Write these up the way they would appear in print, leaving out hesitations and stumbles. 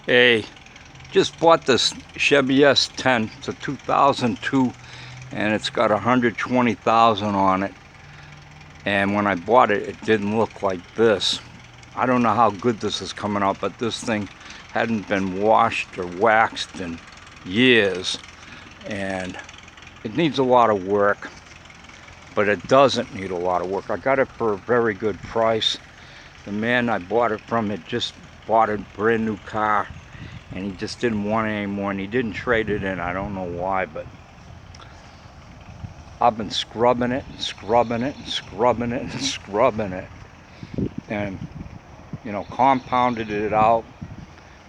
Hey, just bought this Chevy S10. It's a 2002 and it's got 120,000 on it. And when I bought it, it didn't look like this. I don't know how good this is coming out, but this thing hadn't been washed or waxed in years. And it needs a lot of work, but it doesn't need a lot of work. I got it for a very good price. The man I bought it from had just bought a brand new car and he just didn't want it anymore, and he didn't trade it in. I don't know why, but I've been scrubbing it and scrubbing it and scrubbing it and scrubbing it, and you know, compounded it out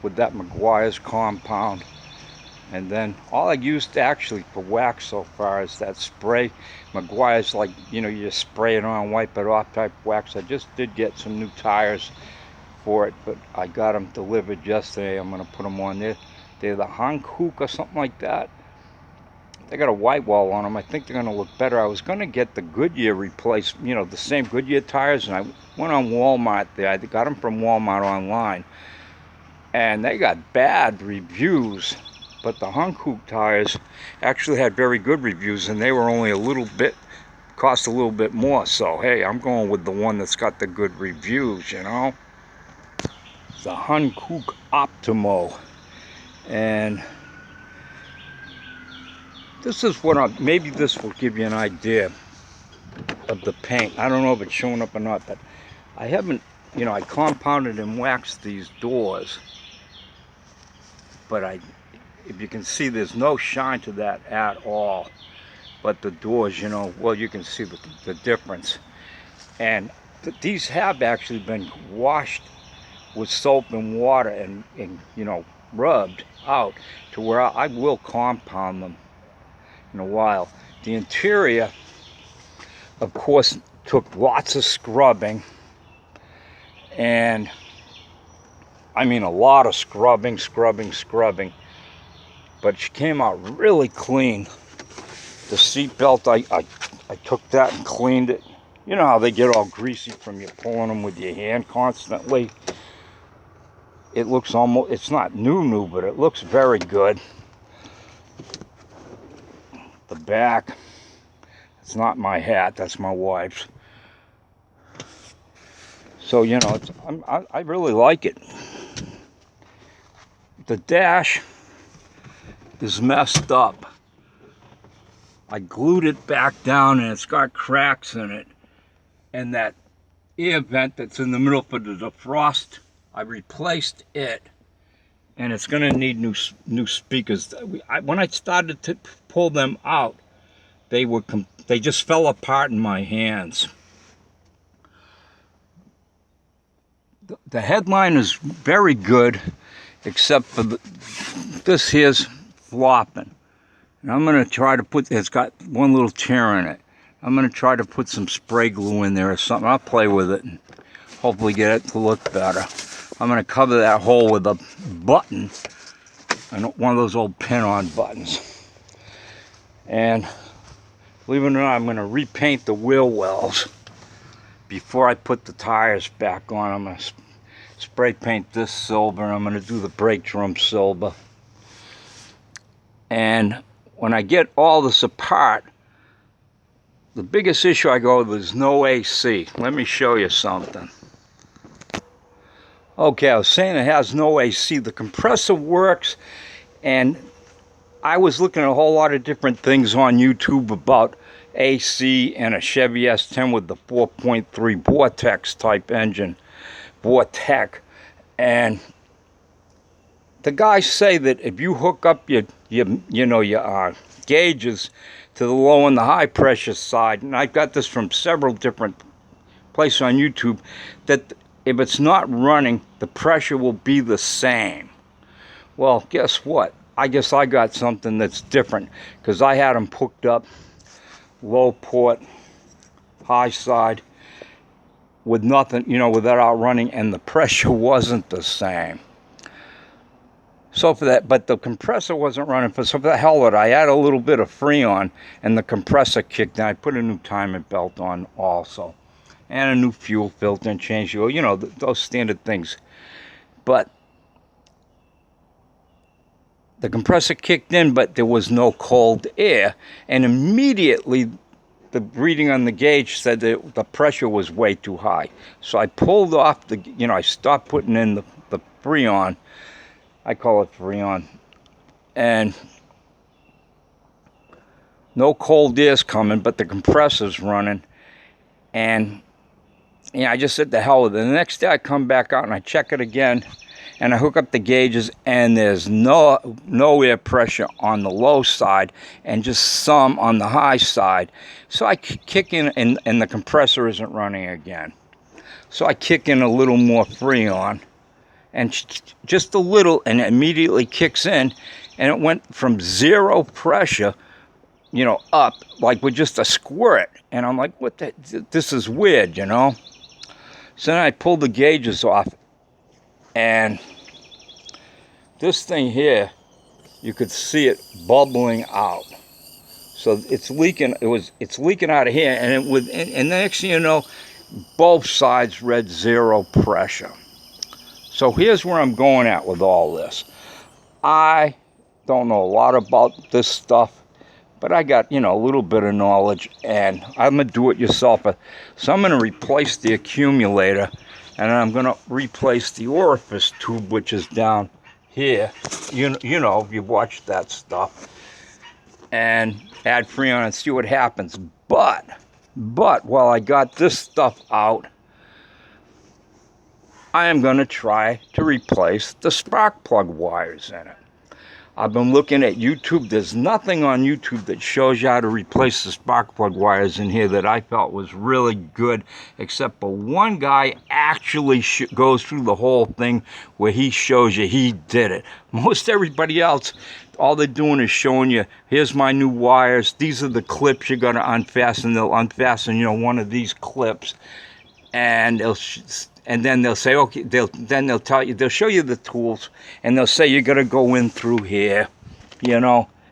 with that McGuire's compound. And then all I used actually for wax so far is that spray. McGuire's, like, you know, you just spray it on, wipe it off type wax. I just did get some new tires for it, but I got them delivered yesterday. I'm going to put them on there. They're the Hankook or something like that. They got a white wall on them. I think they're going to look better. I was going to get the Goodyear replaced, you know, the same Goodyear tires, and I went on Walmart there. I got them from Walmart online, and they got bad reviews. But the Hankook tires actually had very good reviews, and they were only a little bit, cost a little bit more. So hey, I'm going with the one that's got the good reviews, you know. The Hankook Optimo. And this is what maybe this will give you an idea of the paint. I don't know if it's showing up or not, but I haven't, you know, I compounded and waxed these doors, but if you can see, there's no shine to that at all. But the doors, you know, well, you can see the difference. And these have actually been washed with soap and water and you know, rubbed out to where I will compound them in a while. The interior, of course, took lots of scrubbing, and I mean a lot of scrubbing, but she came out really clean. The seat belt, I took that and cleaned it. You know how they get all greasy from you pulling them with your hand constantly. It looks almost, it's not new, but it looks very good. The back, it's not my hat, that's my wife's. So, you know, I really like it. The dash is messed up. I glued it back down and it's got cracks in it. And that air vent that's in the middle for the defrost, I replaced it, and it's going to need new speakers. When I started to pull them out, they just fell apart in my hands. The headline is very good, except for this here's flopping. And I'm going to try to put, it's got one little tear in it. I'm going to try to put some spray glue in there or something. I'll play with it and hopefully get it to look better. I'm going to cover that hole with a button, one of those old pin-on buttons. And believe it or not, I'm going to repaint the wheel wells before I put the tires back on. I'm going to spray paint this silver, and I'm going to do the brake drum silver. And when I get all this apart, the biggest issue I go with is no AC. Let me show you something. Okay, I was saying it has no AC. The compressor works, and I was looking at a whole lot of different things on YouTube about AC and a Chevy S10 with the 4.3 Vortex type engine, Vortec. And the guys say that if you hook up your gauges to the low and the high pressure side, and I got this from several different places on YouTube, that if it's not running, the pressure will be the same. Well, guess what? I guess I got something that's different, because I had them hooked up low port, high side, with nothing, you know, without running, and the pressure wasn't the same. So for that, but the compressor wasn't running. So for the hell of it, I had a little bit of Freon, and the compressor kicked in. I put a new timing belt on also, and a new fuel filter and changed oil, you know, those standard things. But the compressor kicked in, but there was no cold air, and immediately the reading on the gauge said that the pressure was way too high. So I pulled off the, I stopped putting in the Freon. I call it Freon. And no cold air's coming, but the compressor's running. And I just said, the hell with it. The next day I come back out and I check it again, and I hook up the gauges, and there's no air pressure on the low side and just some on the high side. So I kick in, and the compressor isn't running again. So I kick in a little more Freon, and just a little, and it immediately kicks in, and it went from 0 pressure, up like with just a squirt. And I'm like, what the, this is weird, So then I pulled the gauges off, and this thing here, you could see it bubbling out. So it's leaking. It's leaking out of here, and and the next thing you know, both sides read 0 pressure. So here's where I'm going at with all this. I don't know a lot about this stuff, but I got, a little bit of knowledge, and I'm a do-it-yourselfer. So I'm going to replace the accumulator, and I'm going to replace the orifice tube, which is down here. You've watched that stuff. And add Freon and see what happens. But while I got this stuff out, I am going to try to replace the spark plug wires in it. I've been looking at YouTube. There's nothing on YouTube that shows you how to replace the spark plug wires in here that I felt was really good, except for one guy actually goes through the whole thing where he shows you he did it. Most everybody else, all they're doing is showing you, here's my new wires, these are the clips you're going to unfasten. They'll unfasten, one of these clips, and then they'll say, okay, then they'll tell you, they'll show you the tools, and they'll say you're going to go in through here,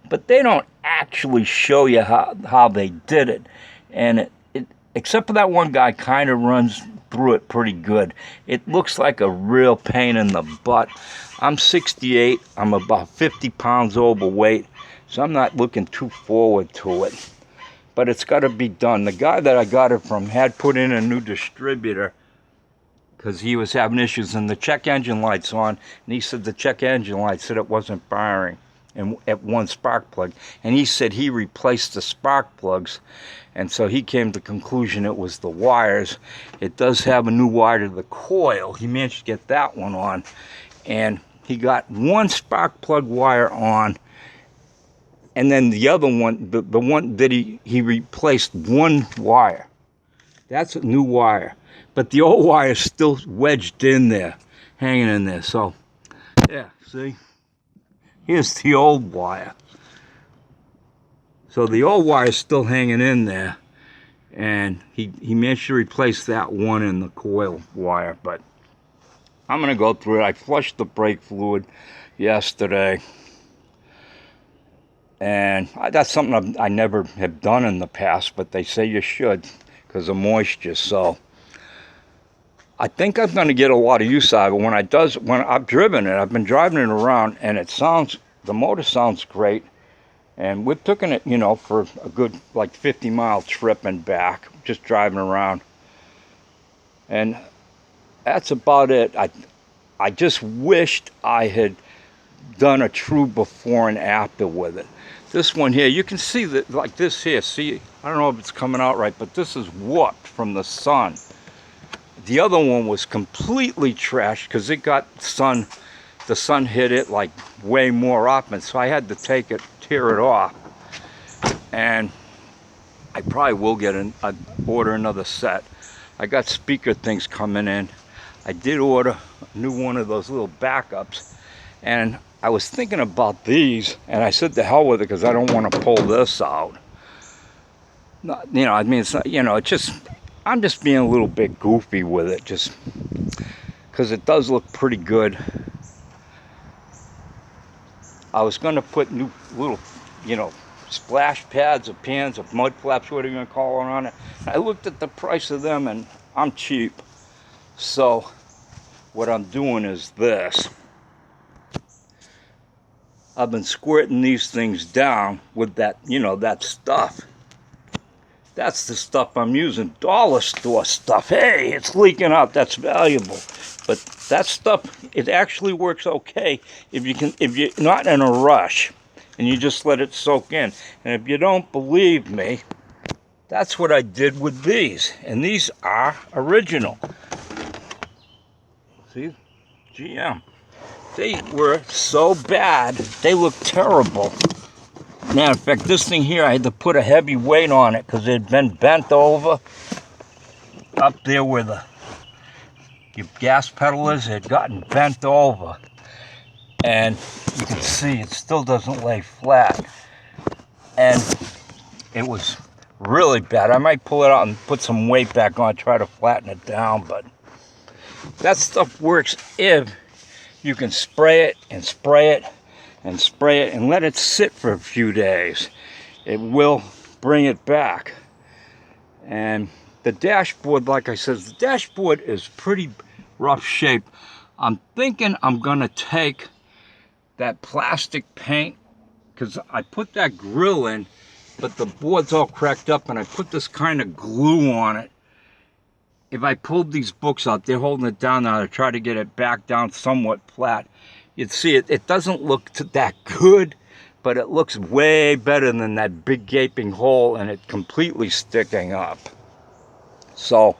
but they don't actually show you how they did it. And it except for that one guy, kind of runs through it pretty good. It looks like a real pain in the butt. I'm 68. I'm about 50 pounds overweight, so I'm not looking too forward to it. But it's got to be done. The guy that I got it from had put in a new distributor because he was having issues, and the check engine light's on, and he said the check engine light said it wasn't firing at one spark plug, and he said he replaced the spark plugs, and so he came to the conclusion it was the wires. It does have a new wire to the coil. He managed to get that one on, and he got one spark plug wire on, and then the other one, the one that he replaced one wire. That's a new wire. But the old wire is still wedged in there, hanging in there. So, yeah, see? Here's the old wire. So the old wire is still hanging in there. And he managed to replace that one in the coil wire. But I'm going to go through it. I flushed the brake fluid yesterday. And that's something I never have done in the past, but they say you should because of moisture. So I think I'm going to get a lot of use out of it when I've driven it. I've been driving it around, and the motor sounds great. And we've taken it, for a good 50-mile trip and back, just driving around. And that's about it. I just wished I had done a true before and after with it. This one here, you can see that, like this here, see, I don't know if it's coming out right, but this is warped from the sun. The other one was completely trashed because it got the sun hit it way more often, so I had to tear it off. And I probably will order another set. I got speaker things coming in. I did order a new one of those little backups, and I was thinking about these, and I said to hell with it because I don't want to pull this out. It's not, it's just, I'm just being a little bit goofy with it, just because it does look pretty good. I was going to put new little, splash pads or pans or mud flaps, whatever you're going to call it, on it. I looked at the price of them, and I'm cheap. So what I'm doing is this. I've been squirting these things down with that, you know, that stuff. That's the stuff I'm using, dollar store stuff. Hey, it's leaking out, that's valuable. But that stuff, it actually works okay if you're not in a rush and you just let it soak in. And if you don't believe me, that's what I did with these. And these are original. See, GM. They were so bad, they look terrible. Matter of fact, this thing here, I had to put a heavy weight on it because it had been bent over. Up there where your gas pedal is, it had gotten bent over. And you can see it still doesn't lay flat. And it was really bad. I might pull it out and put some weight back on, try to flatten it down. But that stuff works if you can spray it and spray it and spray it and let it sit for a few days. It will bring it back. And the dashboard, like I said, the dashboard is pretty rough shape. I'm thinking I'm gonna take that plastic paint, because I put that grill in, but the board's all cracked up and I put this kind of glue on it. If I pulled these books out, they're holding it down now to try to get it back down somewhat flat. You'd see it doesn't look that good, but it looks way better than that big gaping hole and it completely sticking up. So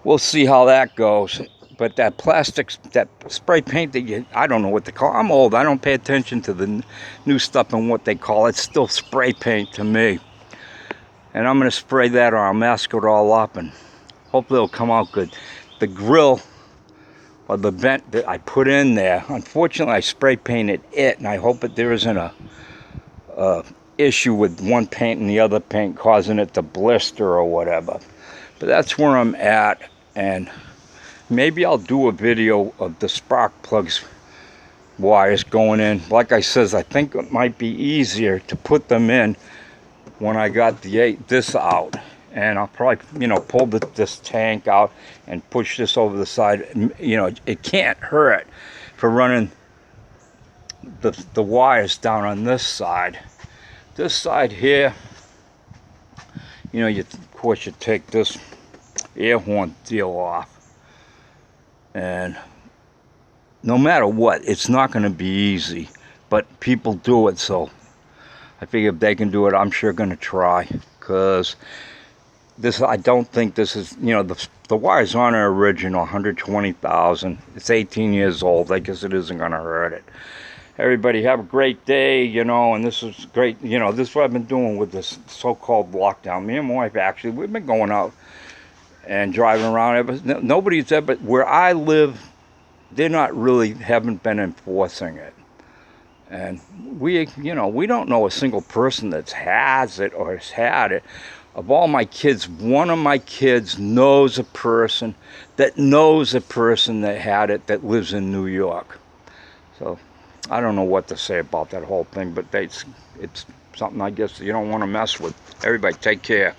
we'll see how that goes. But that plastic, that spray paint that I don't know what they call it. I'm old, I don't pay attention to the new stuff and what they call it. It's still spray paint to me. And I'm gonna spray that or I'll mask it all up and hopefully it'll come out good. The grill, or the vent that I put in there, unfortunately I spray painted it, and I hope that there isn't a issue with one paint and the other paint causing it to blister or whatever. But that's where I'm at, and maybe I'll do a video of the spark plugs wires going in. Like I says, I think it might be easier to put them in when I got this out. And I'll probably, you know, pull this tank out and push this over the side. You know, it can't hurt for running the wires down on this side. This side here, you know, of course you take this air horn deal off. And no matter what, it's not going to be easy. But people do it, so I figure if they can do it, I'm sure going to try. Because I don't think this is, you know, the wires aren't original, 120,000. It's 18 years old. I guess it isn't going to hurt it. Everybody have a great day, you know, and this is great. You know, this is what I've been doing with this so-called lockdown. Me and my wife, actually, we've been going out and driving around. Nobody's ever, where I live, they're not really, haven't been enforcing it. And we, you know, we don't know a single person that has it or has had it. Of all my kids, one of my kids knows a person that had it that lives in New York. So I don't know what to say about that whole thing, but it's something I guess you don't want to mess with. Everybody take care.